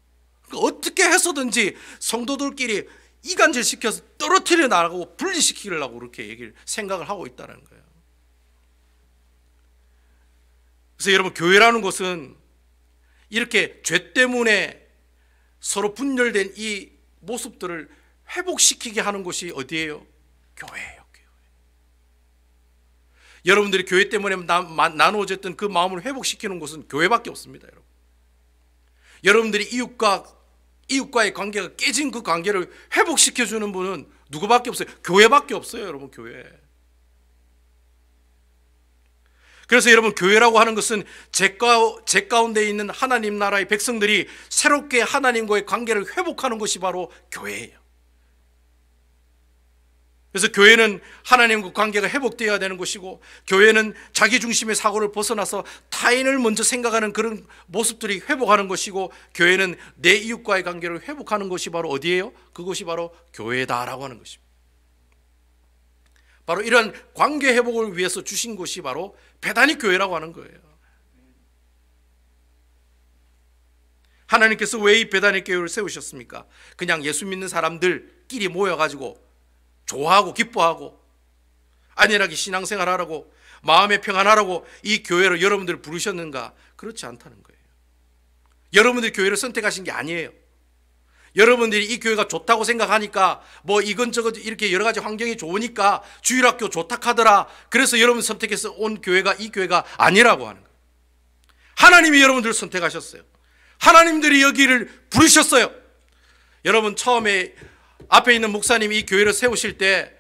어떻게 해서든지 성도들끼리 이간질시켜서 떨어뜨려 나가고 분리시키려고 그렇게 생각을 하고 있다는 거예요. 그래서 여러분 교회라는 것은 이렇게 죄 때문에 서로 분열된 이 모습들을 회복시키게 하는 곳이 어디예요? 교회예요. 교회. 여러분들이 교회 때문에 나누어졌던 그 마음을 회복시키는 곳은 교회밖에 없습니다. 여러분. 여러분들이 이웃과의 관계가 깨진 그 관계를 회복시켜주는 분은 누구밖에 없어요? 교회밖에 없어요. 여러분 교회. 그래서 여러분 교회라고 하는 것은 제 가운데 있는 하나님 나라의 백성들이 새롭게 하나님과의 관계를 회복하는 것이 바로 교회예요. 그래서 교회는 하나님과 관계가 회복되어야 되는 것이고, 교회는 자기중심의 사고를 벗어나서 타인을 먼저 생각하는 그런 모습들이 회복하는 것이고, 교회는 내 이웃과의 관계를 회복하는 것이 바로 어디예요? 그것이 바로 교회다라고 하는 것입니다. 바로 이런 관계 회복을 위해서 주신 것이 바로 베다니 교회라고 하는 거예요. 하나님께서 왜 이 베다니 교회를 세우셨습니까? 그냥 예수 믿는 사람들끼리 모여가지고 좋아하고 기뻐하고 안일하게 신앙생활하라고 마음의 평안하라고 이 교회로 여러분들을 부르셨는가? 그렇지 않다는 거예요. 여러분들이 교회를 선택하신 게 아니에요. 여러분들이 이 교회가 좋다고 생각하니까 뭐 이건저건 이렇게 여러 가지 환경이 좋으니까 주일학교 좋다 하더라, 그래서 여러분 선택해서 온 교회가 이 교회가 아니라고 하는 거예요. 하나님이 여러분들을 선택하셨어요. 하나님들이 여기를 부르셨어요. 여러분 처음에 앞에 있는 목사님이 이 교회를 세우실 때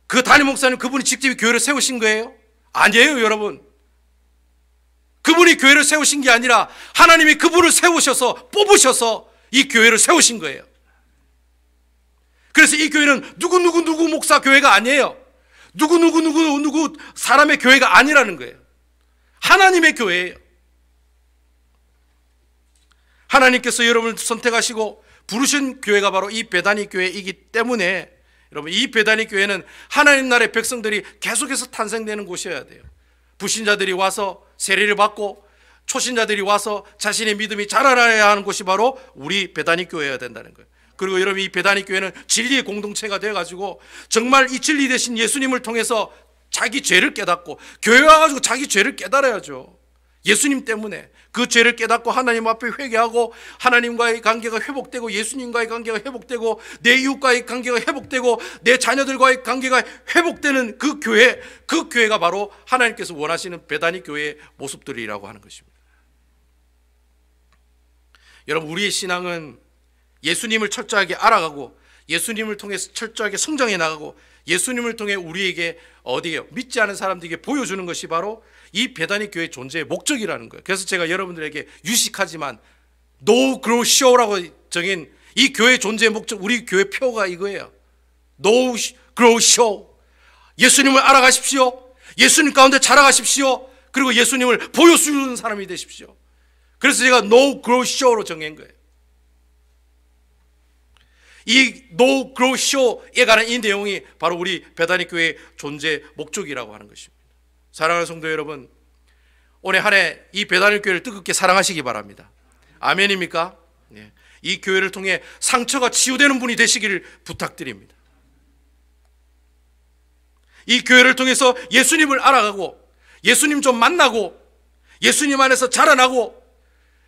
그 담임 목사님 그분이 직접 이 교회를 세우신 거예요? 아니에요. 여러분, 그분이 교회를 세우신 게 아니라 하나님이 그분을 세우셔서 뽑으셔서 이 교회를 세우신 거예요. 그래서 이 교회는 누구 목사 교회가 아니에요. 누구 사람의 교회가 아니라는 거예요. 하나님의 교회예요. 하나님께서 여러분을 선택하시고 부르신 교회가 바로 이 베다니 교회이기 때문에 여러분, 이 베다니 교회는 하나님 나라의 백성들이 계속해서 탄생되는 곳이어야 돼요. 불신자들이 와서 세례를 받고 초신자들이 와서 자신의 믿음이 자라나야 하는 곳이 바로 우리 베다니 교회여야 된다는 거예요. 그리고 여러분, 이 베다니 교회는 진리의 공동체가 되어가지고 정말 이 진리 되신 예수님을 통해서 자기 죄를 깨닫고, 교회 와가지고 자기 죄를 깨달아야죠. 예수님 때문에 그 죄를 깨닫고 하나님 앞에 회개하고 하나님과의 관계가 회복되고 예수님과의 관계가 회복되고 내 이웃과의 관계가 회복되고 내 자녀들과의 관계가 회복되는 그 교회가 바로 하나님께서 원하시는 베다니 교회의 모습들이라고 하는 것입니다. 여러분, 우리의 신앙은 예수님을 철저하게 알아가고 예수님을 통해서 철저하게 성장해 나가고 예수님을 통해 우리에게 어디에요? 믿지 않은 사람들에게 보여주는 것이 바로 이 베다니 교회의 존재의 목적이라는 거예요. 그래서 제가 여러분들에게 유식하지만 No Grow Show라고 정인 이 교회의 존재의 목적, 우리 교회 표가 이거예요. No Grow Show. 예수님을 알아가십시오. 예수님 가운데 자라가십시오. 그리고 예수님을 보여주는 사람이 되십시오. 그래서 제가 No Grow Show로 정한 거예요. 이 No Grow Show에 관한 이 내용이 바로 우리 베다니 교회의 존재 목적이라고 하는 것입니다. 사랑하는 성도 여러분, 올해 한 해 이 베다니 교회를 뜨겁게 사랑하시기 바랍니다. 아멘입니까? 네. 이 교회를 통해 상처가 치유되는 분이 되시기를 부탁드립니다. 이 교회를 통해서 예수님을 알아가고 예수님 좀 만나고 예수님 안에서 자라나고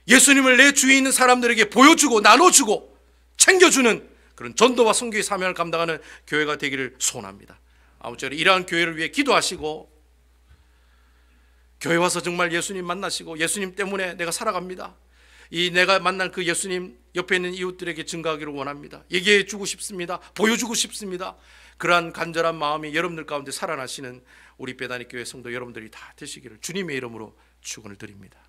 예수님을 내 주위에 있는 사람들에게 보여주고 나눠주고 챙겨주는 그런 전도와 선교의 사명을 감당하는 교회가 되기를 소원합니다. 아무쪼록 이러한 교회를 위해 기도하시고 교회 와서 정말 예수님 만나시고 예수님 때문에 내가 살아갑니다. 이 내가 만난 그 예수님 옆에 있는 이웃들에게 증가하기를 원합니다. 얘기해 주고 싶습니다. 보여주고 싶습니다. 그러한 간절한 마음이 여러분들 가운데 살아나시는 우리 베다니 교회 성도 여러분들이 다 되시기를 주님의 이름으로 축원을 드립니다.